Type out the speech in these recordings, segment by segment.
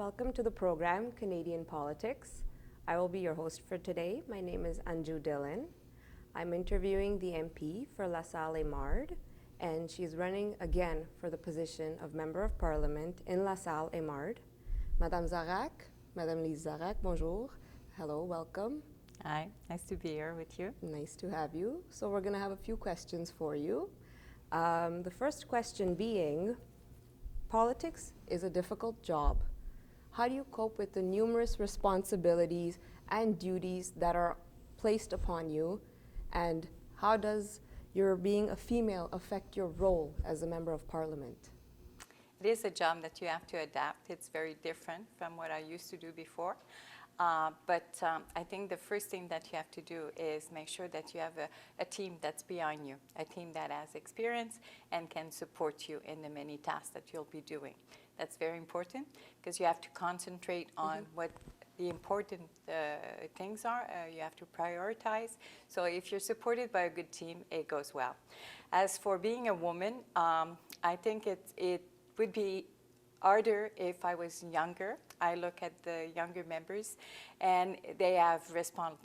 Welcome to the program, Canadian Politics. I will be your host for today. My name is Anju Dillon. I'm interviewing the MP for La Salle-et-Marde, and she's running again for the position of Member of Parliament in La Salle-et-Marde. Madame Zarac, Madame Lise Zarac, bonjour. Hello, welcome. Hi, nice to be here with you. Nice to have you. So we're going to have a few questions for you. The first question being, politics is a difficult job. How do you cope with the numerous responsibilities and duties that are placed upon you? And how does your being a female affect your role as a member of parliament? It is a job that you have to adapt. It's very different from what I used to do before. But I think the first thing that you have to do is make sure that you have a team that's behind you, a team that has experience and can support you in the many tasks that you'll be doing. That's very important because you have to concentrate on what the important things are. You have to prioritize. So if you're supported by a good team, it goes well. As for being a woman, I think it would be harder if I was younger. I look at the younger members and they have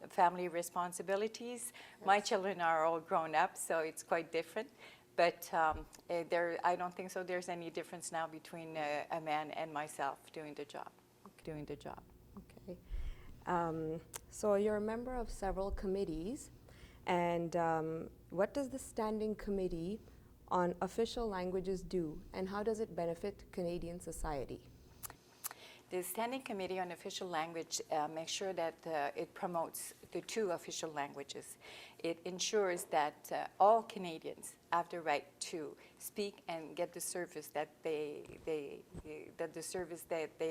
family responsibilities. Yes. My children are all grown up, so it's quite different. But I don't think so there's any difference now between a man and myself doing the job. Okay. So you're a member of several committees, and what does the Standing Committee on Official Languages do, and how does it benefit Canadian society? The Standing Committee on Official Language makes sure that it promotes the two official languages. It ensures that all Canadians have the right to speak and get the service that they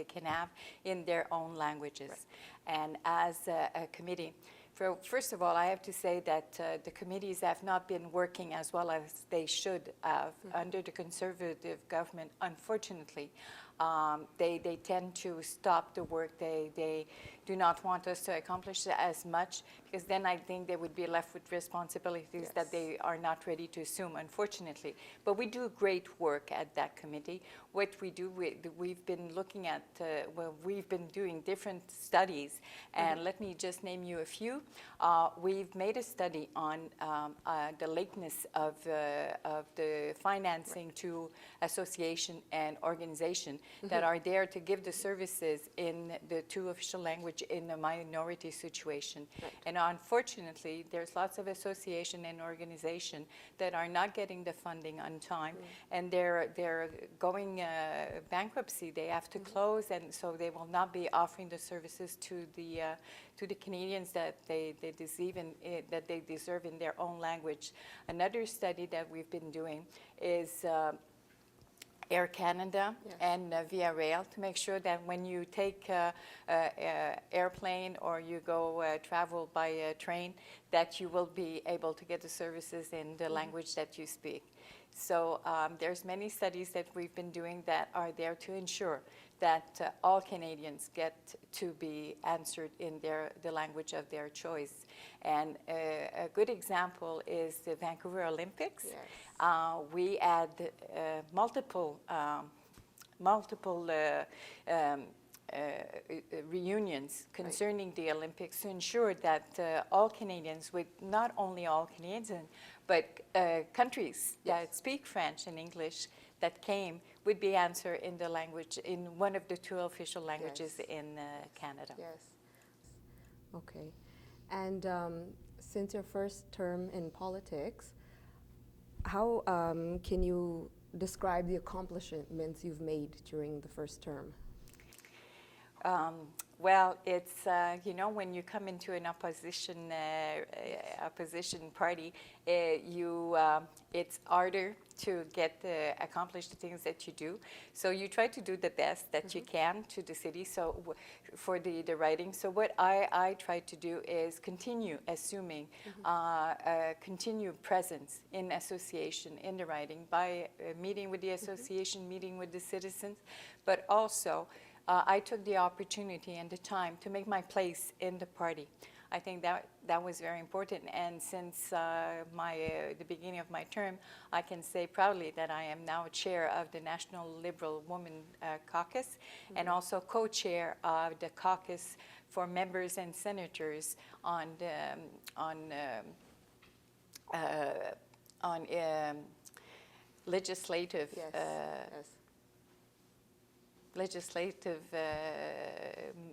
can have in their own languages. Right. And as a committee, first of all, I have to say that the committees have not been working as well as they should have under the Conservative government, unfortunately. They tend to stop the work. They do not want us to accomplish as much because then I think they would be left with responsibilities that they are not ready to assume, unfortunately. But we do great work at that committee. What we do, we've been looking at, we've been doing different studies, and let me just name you a few. We've made a study on the lateness of the financing to association and organization that are there to give the services in the two official language in a minority situation. Right. And unfortunately, there's lots of association and organization that are not getting the funding on time, and they're going bankruptcy. They have to close, and so they will not be offering the services to the Canadians that they deserve in their own language. Another study that we've been doing is Air Canada and Via Rail to make sure that when you take airplane or you go travel by train, that you will be able to get the services in the language that you speak. So there's many studies that we've been doing that are there to ensure that all Canadians get to be answered in the language of their choice. And a good example is the Vancouver Olympics. Yes. We had multiple reunions concerning the Olympics to ensure that all Canadians, with not only all Canadians, but countries that speak French and English that came would be answered in the language, in one of the two official languages in Canada. Yes. Okay. And since your first term in politics, how can you describe the accomplishments you've made during the first term? Well, it's, when you come into an opposition party, it's harder to accomplish the things that you do. So you try to do the best that you can to the city for the writing. So what I try to do is continue assuming continued presence in association, in the writing, by meeting with the association, meeting with the citizens, but also I took the opportunity and the time to make my place in the party. I think that was very important. And since the beginning of my term, I can say proudly that I am now chair of the National Liberal Women Caucus, and also co-chair of the caucus for members and senators on legislative legislative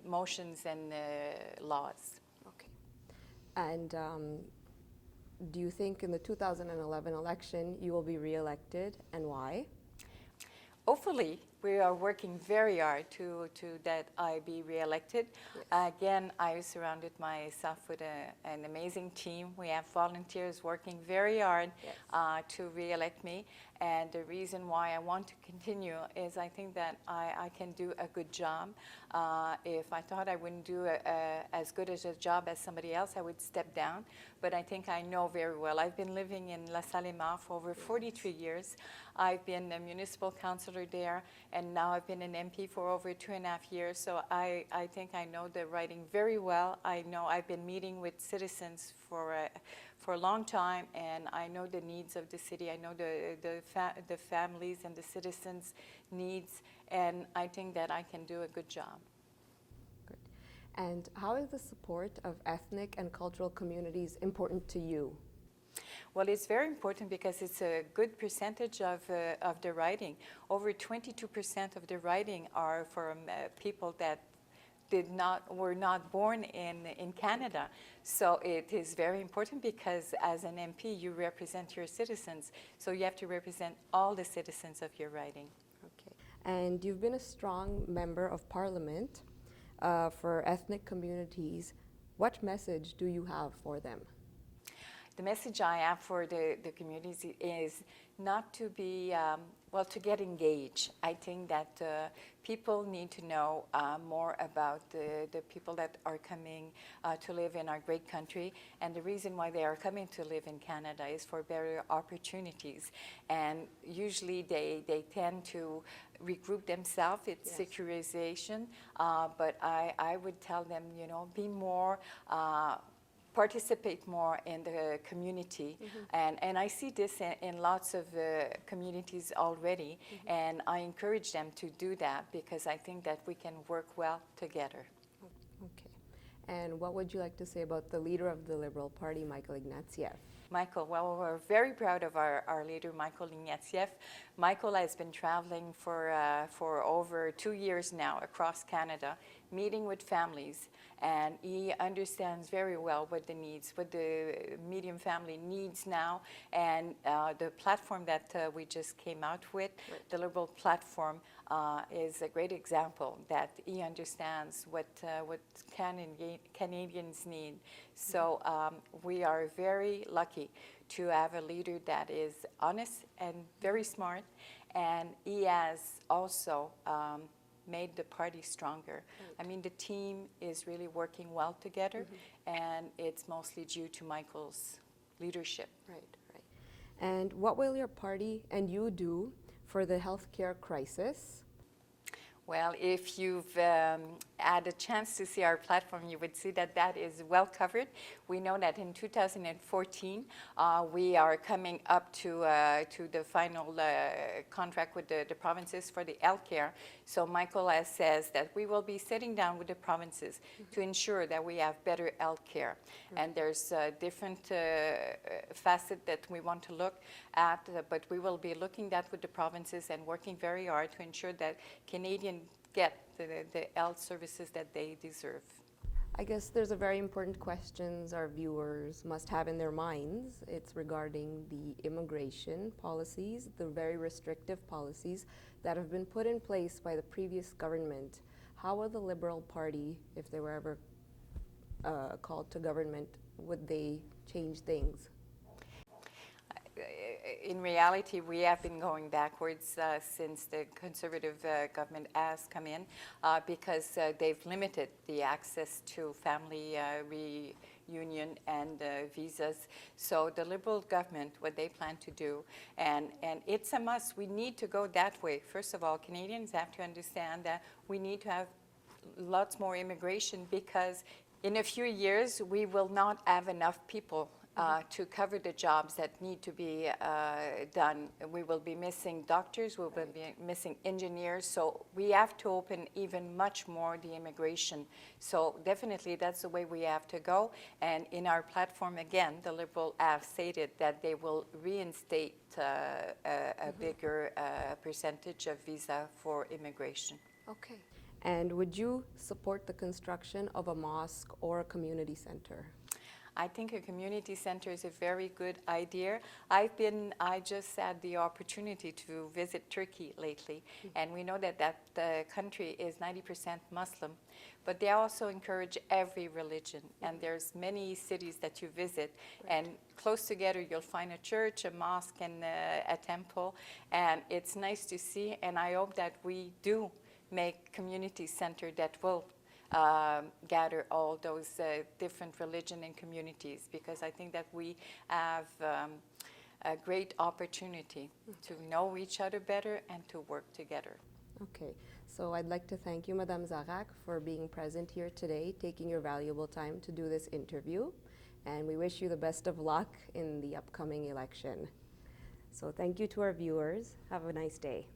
motions and laws. Okay. And do you think in the 2011 election you will be re-elected, and why? Hopefully, we are working very hard to that I be re-elected. Yes. Again, I surrounded myself with an amazing team. We have volunteers working very hard to re-elect me. And the reason why I want to continue is I think that I can do a good job. If I thought I wouldn't do as good as a job as somebody else, I would step down. But I think I know very well. I've been living in La Salle-Mar for over 43 years. I've been a municipal councillor there, and now I've been an MP for over 2.5 years. So I think I know the riding very well. I know I've been meeting with citizens for a long time, and I know the needs of the city. I know the families and the citizens' needs, and I think that I can do a good job. Good. And how is the support of ethnic and cultural communities important to you? Well, it's very important because it's a good percentage of the riding. Over 22% of the riding are from people that were not born in Canada. So it is very important because as an MP, you represent your citizens. So you have to represent all the citizens of your riding. Okay. And you've been a strong member of Parliament for ethnic communities. What message do you have for them? The message I have for the communities is not to be, to get engaged. I think that people need to know more about the people that are coming to live in our great country. And the reason why they are coming to live in Canada is for better opportunities. And usually they tend to regroup themselves. It's securitization. But I would tell them, be more participate more in the community. And I see this in lots of communities already, and I encourage them to do that because I think that we can work well together. Okay. And what would you like to say about the leader of the Liberal Party, Michael Ignatieff? Michael, well, we're very proud of our leader, Michael Ignatieff. Michael has been traveling for over 2 years now across Canada, meeting with families, and he understands very well what the medium family needs now, and the platform that we just came out with, the Liberal platform, is a great example that he understands what Canadians need. So we are very lucky to have a leader that is honest and very smart, and he has also made the party stronger. I mean, the team is really working well together, and it's mostly due to Michael's leadership. Right. And what will your party and you do for the healthcare crisis? Well, if you've had a chance to see our platform, you would see that that is well covered. We know that in 2014, we are coming up to the final contract with the provinces for the healthcare. So Michael says that we will be sitting down with the provinces to ensure that we have better healthcare. And there's different facets that we want to look at, but we will be looking at with the provinces and working very hard to ensure that Canadians get the health services that they deserve. I guess there's a very important question our viewers must have in their minds. It's regarding the immigration policies, the very restrictive policies that have been put in place by the previous government. How will the Liberal Party, if they were ever called to government, would they change things? In reality, we have been going backwards since the Conservative government has come in because they've limited the access to family reunion and visas. So the Liberal government, what they plan to do, and it's a must, we need to go that way. First of all, Canadians have to understand that we need to have lots more immigration because In a few years, we will not have enough people to cover the jobs that need to be done. We will be missing doctors, we will be missing engineers, so we have to open even much more the immigration. So definitely that's the way we have to go. And in our platform, again, the Liberal have stated that they will reinstate a bigger percentage of visa for immigration. Okay. And would you support the construction of a mosque or a community center? I think a community center is a very good idea. I just had the opportunity to visit Turkey lately, and we know that the country is 90% Muslim, but they also encourage every religion, and there's many cities that you visit, and close together you'll find a church, a mosque, and a temple, and it's nice to see, and I hope that we do make community center that will gather all those different religion and communities, because I think that we have a great opportunity to know each other better and to work together. Okay, so I'd like to thank you, Madame Zarac, for being present here today, taking your valuable time to do this interview, and we wish you the best of luck in the upcoming election. So thank you to our viewers. Have a nice day.